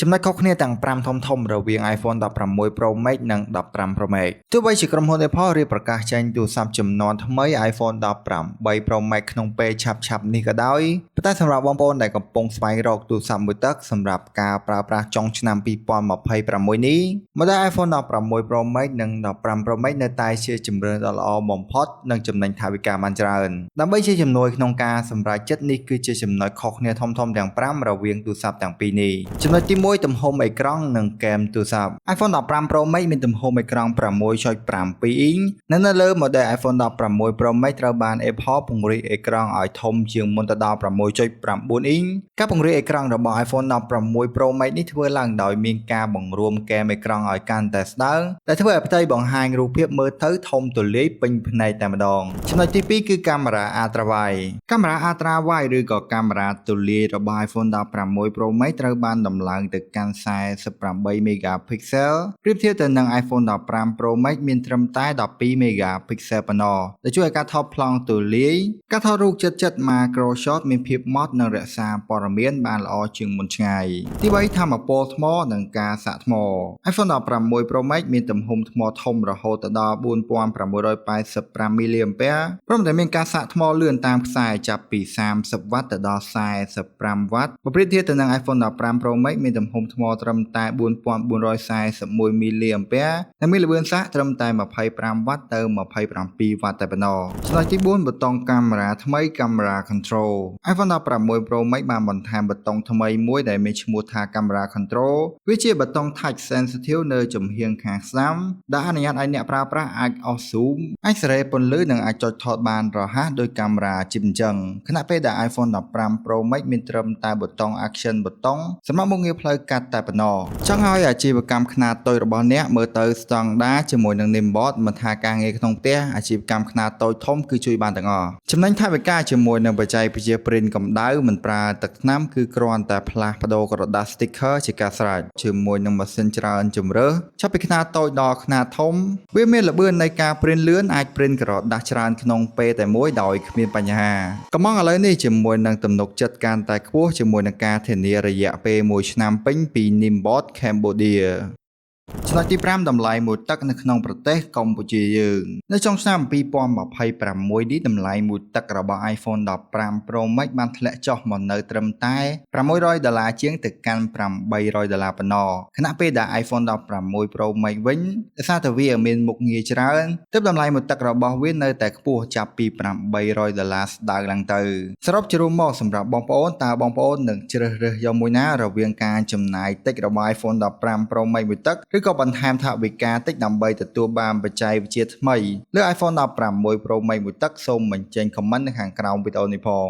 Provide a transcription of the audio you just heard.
ចំណុចខុសគ្នាទាំង5ធំៗរវាង iPhone 16 Pro Max និង 15 Pro Max ទោះបីជាក្រុមហ៊ុន Apple រៀបប្រកាសចេញទូរស័ព្ទជំនាន់ថ្មី iPhone 18 Pro Max ក្នុងពេលឆាប់ៗនេះក៏ដោយប៉ុន្តែសម្រាប់បងប្អូនដែលកំពុងស្វែងរកទូរស័ព្ទមួយទឹកសម្រាប់ការប្រើប្រាស់ចុងឆ្នាំ2026នេះ model iPhone 16 Pro Max និង 15 Pro Max នៅតែជាជម្រើសដ៏ល្អបំផុតនិងចំណេញថវិកាបានច្រើនដើម្បីជាជំនួយក្នុងការសម្រេចចិត្តនេះគឺជាចំណុចខុសគ្នាធំៗទាំង5រវាងទូរស័ព្ទទាំងពីរនេះចំណុចទី1ទំហំអេក្រង់និងគែមទូរស័ព្ទ iPhone 15 Pro Max មានទំហំអេក្រង់ 6.7 អ៊ីងនិងនៅលើ model iPhone 16 Pro Max ត្រូវបាន Apple ពង្រីកអេក្រង់ឲ្យធំជាងមុនទៅដល់ 6.9 អ៊ីងការពង្រីកអេក្រង់របស់ iPhone 16 Pro Max នេះធ្វើឡើងដោយមានការបង្រួមគែមអេក្រង់ឲ្យកាន់តែស្ដើងដែលធ្វើឲ្យផ្ទៃបង្ហាញរូបភាពមើលទៅធំទូលាយពេញភ្នែកតែម្ដងចំណុចទី2គឺកាមេរ៉ា Ultra Wide កាមេរ៉ា Ultra Wide ឬក៏កាមេរ៉ាទូលាយរបស់ iPhone 16 Pro Max ត្រូវបានដំឡើងទៅកាន់48 megapixel ប្រៀបធៀបទៅនឹង iPhone 15 Pro Max មានត្រឹមតែ12 megapixel ប៉ុណ្ណោះដែលជួយឲ្យការថតប្លង់ទូលាយការថតរូបជិតៗ macro shot មានភាពម៉ត់និងរក្សាព័ត៌មានបានល្អជាងមុនឆ្ងាយទី3ថាមពលថ្មនិងការសាកថ្ម iPhone 16 Pro Max មានទំហំថ្មធំរហូតដល់ 4685 mAh ព្រមទាំងមានការសាកថ្មលឿនតាមខ្សែចាប់ពី 30W ទៅដល់ 45W បើប្រៀបធៀបទៅនឹង iPhone 15 Pro Max មានទំហំថ្មត្រឹមតែ 4441 mAh និងមានល្បឿនសាកត្រឹមតែ 25W ទៅ 27W តែប៉ុណ្ណោះចំណុចទី4ប៊ូតុងកាមេរ៉ាថ្មី Camera Control iPhone 16 Pro Max បានបន្ថែមប៊ូតុងថ្មីមួយដែលមានឈ្មោះថា Camera Control វាជាប៊ូតុង Touch Sensitive នៅចំហៀងខាងស្ដាំដែលអនុញ្ញាតឲ្យអ្នកប្រើប្រាស់អាចអូស zoom អាចសេរីពន្លឺនិងអាចចុចថតបានរហ័សដោយកាមេរ៉ាជីបអញ្ចឹងខណៈពេលដែល iPhone 15 Pro Max មានត្រឹមតែប៊ូតុង Action ប៊ូតុងសម្រាប់មុខងារផ្លូវកាត់តែប៉ុណ្ណោះចង់ឲ្យអាជីវកម្មខ្នាតតូចរបស់អ្នកមើលទៅស្តង់ដារជាមួយនឹង Nimbot មិនថាការងារក្នុងផ្ទះអាជីវកម្មខ្នាតតូចធំគឺជួយបានទាំងអស់ចំណេញថវិកាជាមួយនឹងបច្ចេកវិទ្យា print កម្ដៅមិនប្រើទឹកថ្នាំគឺគ្រាន់តែផ្លាស់ប្ដូរក្រដាស sticker ជាការស្រេចជាមួយនឹងម៉ាស៊ីនច្រើនជម្រើសចាប់ពីខ្នាតតូចដល់ខ្នាតធំវាមានល្បឿននៃការ print លឿនអាច print ក្រដាសច្រើនក្នុងពេលតែមួយដោយគ្មានបញ្ហាកំងឥឡូវនេះជាមួយនឹងទំនុកចិត្តកាន់តែខ្ពស់ជាមួយនឹងការធានារយៈពេល1ឆ្នាំពេញពី Nimbot Cambodiaចំណុចទី5តម្លៃមួយទឹកនៅក្នុងប្រទេសកម្ពុជាយើងនៅចុងឆ្នាំ2026នេះតម្លៃមួយទឹករបស់ iPhone 15 Pro Max បានធ្លាក់ចុះមកនៅត្រឹមតែ$600ជាងទៅកាន់$800ប៉ុណ្ណោះខណៈពេលដែល iPhone 16 Pro Max វិញដោយសារតែវាមានមុខងារច្រើនទើបតម្លៃមួយទឹករបស់វានៅតែខ្ពស់ចាប់ពី$800ស្ដើងឡើងទៅសរុបជារួមមកសម្រាប់បងប្អូនតើបងប្អូននឹងជ្រើសរើសយកមួយណារវាងការចំណាយតិចរបស់ iPhone 15 Pro Max មួយទឹកឬក៏បន្ថែមថវិកាតិចដើម្បីទទួលបានបច្ចេកវិទ្យាថ្មីលើ iPhone 16 Pro Max មួយទឹកសូមបញ្ចេញ comment នៅខាងក្រោមវីដេអូនេះផង